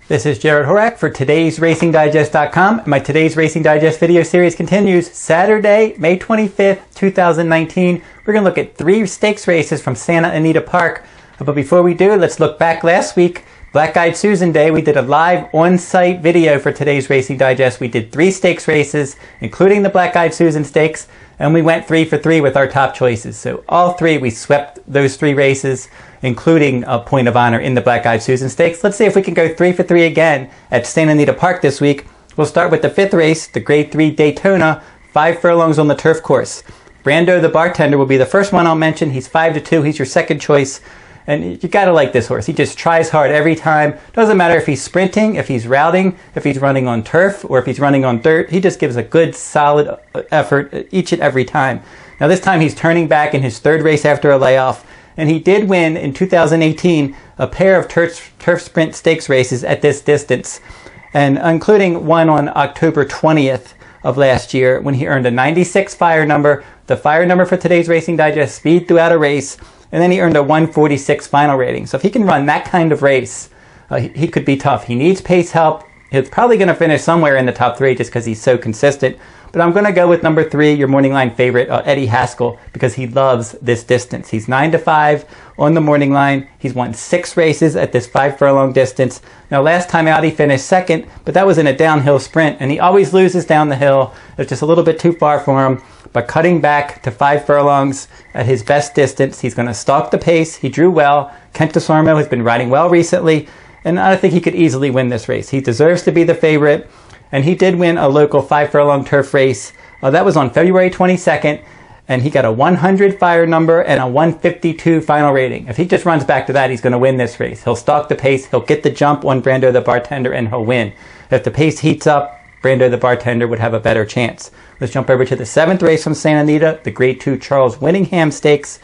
This is Jared Horak for today's RacingDigest.com. My Today's Racing Digest video series continues Saturday, May 25th, 2019. We're going to look at 3 stakes races from Santa Anita Park. But before we do, let's look back last week, Black Eyed Susan Day. We did a live on-site video for today's Racing Digest. We did 3 stakes races, including the Black Eyed Susan Stakes, and we went 3 for 3 with our top choices. So all 3, we swept those 3 races, including a point of honor in the Black Eyed Susan Stakes. Let's see if we can go 3 for 3 again at Santa Anita Park this week. We'll start with the 5th race, the Grade 3 Daytona, 5 furlongs on the turf course. Brando the Bartender will be the first one I'll mention. He's 5-2. He's your second choice. And you gotta like this horse. He just tries hard every time. Doesn't matter if he's sprinting, if he's routing, if he's running on turf, or if he's running on dirt. He just gives a good, solid effort each and every time. Now this time he's turning back in his 3rd race after a layoff. And he did win in 2018 a pair of turf sprint stakes races at this distance, and including one on October 20th of last year when he earned a 96 fire number, the fire number for today's Racing Digest, speed throughout a race, and then he earned a 146 final rating. So if he can run that kind of race, he could be tough. He needs pace help. He's probably going to finish somewhere in the top 3 just because he's so consistent. But I'm going to go with number 3, your morning line favorite, Eddie Haskell, because he loves this distance. He's 9-5 on the morning line. He's won 6 races at this 5 furlong distance. Now, last time out, he finished 2nd, but that was in a downhill sprint, and he always loses down the hill. It's just a little bit too far for him. But cutting back to 5 furlongs at his best distance, he's going to stalk the pace. He drew well. Kent DeSormo has been riding well recently, and I think he could easily win this race. He deserves to be the favorite. And he did win a local 5 furlong turf race. That was on February 22nd, and he got a 100 fire number and a 152 final rating. If he just runs back to that, he's going to win this race. He'll stalk the pace, he'll get the jump on Brando the Bartender, and he'll win. If the pace heats up, Brando the Bartender would have a better chance. Let's jump over to the 7th race from Santa Anita, the Grade 2 Charles Whittingham Stakes.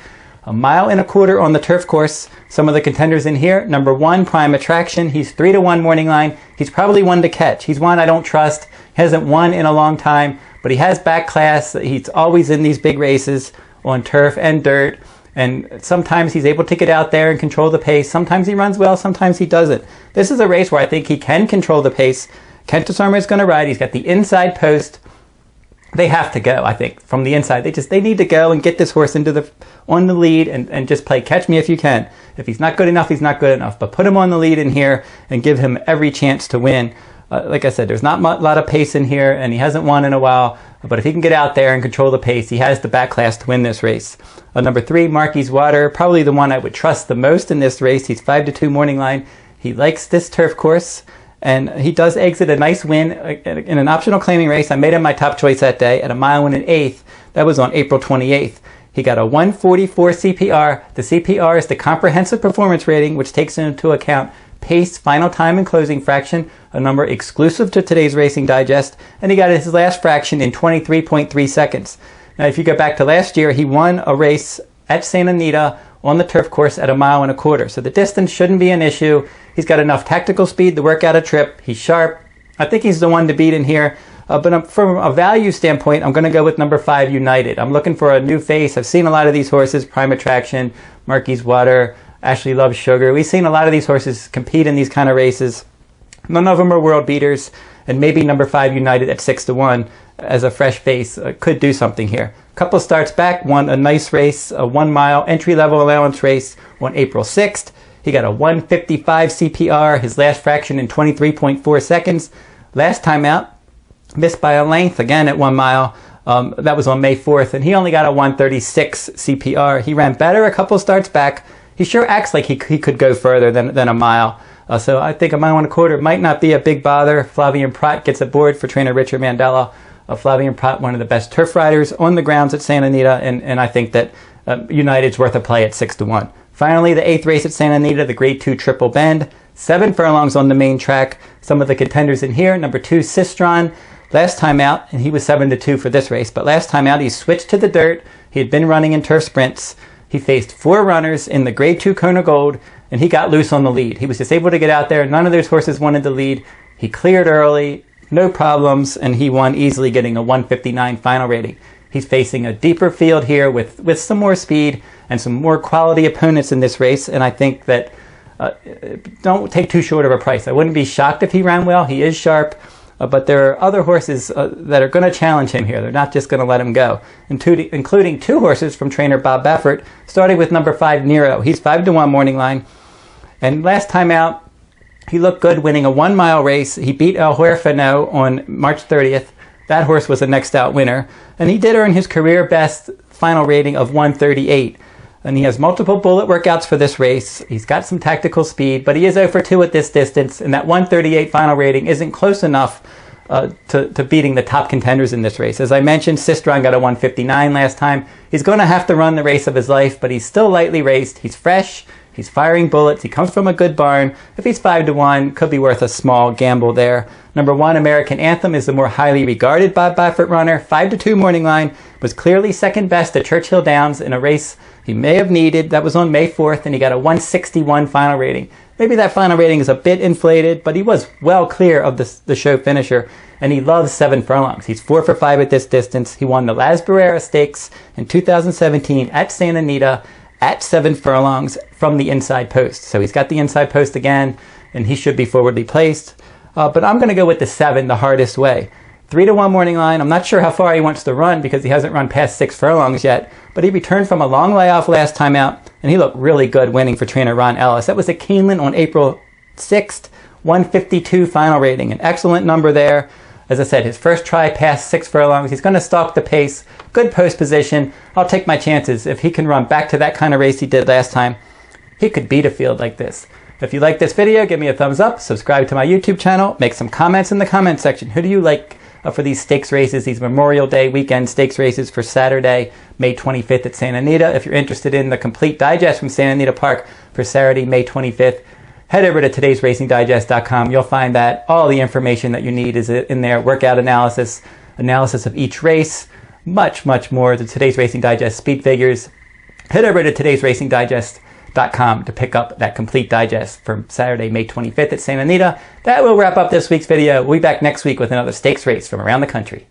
1.25 miles on the turf course. Some of the contenders in here. Number 1, Prime Attraction. He's 3-1 morning line. He's probably one to catch. He's one I don't trust. He hasn't won in a long time, but he has back class. He's always in these big races on turf and dirt, and sometimes he's able to get out there and control the pace. Sometimes he runs well, sometimes he doesn't. This is a race where I think he can control the pace. Kent DeSormo is going to ride. He's got the inside post. They have to go, I think, from the inside. They need to go and get this horse on the lead and just play catch me if you can. If he's not good enough, he's not good enough. But put him on the lead in here and give him every chance to win. Like I said, there's not a lot of pace in here, and he hasn't won in a while. But if he can get out there and control the pace, he has the back class to win this race. Number 3, Marquis Water, probably the one I would trust the most in this race. He's 5-2 morning line. He likes this turf course. And he does exit a nice win in an optional claiming race. I made him my top choice that day at 1 mile and an eighth. That was on April 28th. He got a 144 CPR. The CPR is the comprehensive performance rating, which takes into account pace, final time, and closing fraction, a number exclusive to today's Racing Digest. And he got his last fraction in 23.3 seconds. Now, if you go back to last year, he won a race at Santa Anita on the turf course at 1.25 miles. So the distance shouldn't be an issue. He's got enough tactical speed to work out a trip. He's sharp. I think he's the one to beat in here. But from a value standpoint, I'm going to go with number 5, United. I'm looking for a new face. I've seen a lot of these horses, Prime Attraction, Marquis Water, Ashley Loves Sugar. We've seen a lot of these horses compete in these kind of races. None of them are world beaters. And maybe number 5, United at 6-1 as a fresh face could do something here. Couple starts back, won a nice race, a 1 mile entry-level allowance race on April 6th. He got a 155 CPR, his last fraction in 23.4 seconds. Last time out, missed by a length, again at 1 mile. That was on May 4th, and he only got a 136 CPR. He ran better a couple starts back. He sure acts like he could go further than a mile. So I think 1.25 miles might not be a big bother. Flavien Prat gets aboard for trainer Richard Mandella. Flavien Prat, one of the best turf riders on the grounds at Santa Anita, and I think that United's worth a play at 6-1. Finally, the 8th race at Santa Anita, the Grade 2 Triple Bend. 7 furlongs on the main track. Some of the contenders in here, number 2, Sistron. Last time out, and he was 7-2 for this race, but last time out he switched to the dirt. He had been running in turf sprints. He faced 4 runners in the Grade 2 Kona Gold, and he got loose on the lead. He was just able to get out there. None of those horses wanted the lead. He cleared early, no problems, and he won easily, getting a 159 final rating. He's facing a deeper field here with some more speed and some more quality opponents in this race, and I think that don't take too short of a price. I wouldn't be shocked if he ran well. He is sharp. But there are other horses that are going to challenge him here. They're not just going to let him go, including 2 horses from trainer Bob Baffert, starting with number 5, Nero. He's 5-1 morning line. And last time out, he looked good winning a 1-mile race. He beat El Huerfano on March 30th. That horse was a next out winner. And he did earn his career best final rating of 138. And he has multiple bullet workouts for this race. He's got some tactical speed, but he is 0 for 2 at this distance, and that 138 final rating isn't close enough to beating the top contenders in this race. As I mentioned, Sistron got a 159 last time. He's going to have to run the race of his life, but he's still lightly raced. He's fresh. He's firing bullets. He comes from a good barn. If he's 5-1, could be worth a small gamble there. Number 1, American Anthem, is the more highly regarded Bob Baffert runner. 5-2 morning line, was clearly second best at Churchill Downs in a race he may have needed. That was on May 4th, and he got a 161 final rating. Maybe that final rating is a bit inflated, but he was well clear of the show finisher, and he loves 7 furlongs. He's 4 for 5 at this distance. He won the Las Barreras Stakes in 2017 at Santa Anita at 7 furlongs from the inside post. So he's got the inside post again, and he should be forwardly placed. But I'm going to go with the 7 the hardest way. 3-1 morning line. I'm not sure how far he wants to run because he hasn't run past 6 furlongs yet, but he returned from a long layoff last time out, and he looked really good winning for trainer Ron Ellis. That was at Keeneland on April 6th, 152 final rating. An excellent number there. As I said, his first try past 6 furlongs. He's going to stalk the pace. Good post position. I'll take my chances. If he can run back to that kind of race he did last time, he could beat a field like this. If you like this video, give me a thumbs up, subscribe to my YouTube channel, make some comments in the comment section. Who do you like for these stakes races, these Memorial Day weekend stakes races for Saturday, May 25th at Santa Anita? If you're interested in the complete digest from Santa Anita Park for Saturday, May 25th, head over to todaysracingdigest.com. You'll find that all the information that you need is in there. Workout analysis of each race, much more. The Today's Racing Digest speed figures. Head over to todaysracingdigest.com to pick up that complete digest from Saturday, May 25th at Santa Anita. That will wrap up this week's video. We'll be back next week with another stakes race from around the country.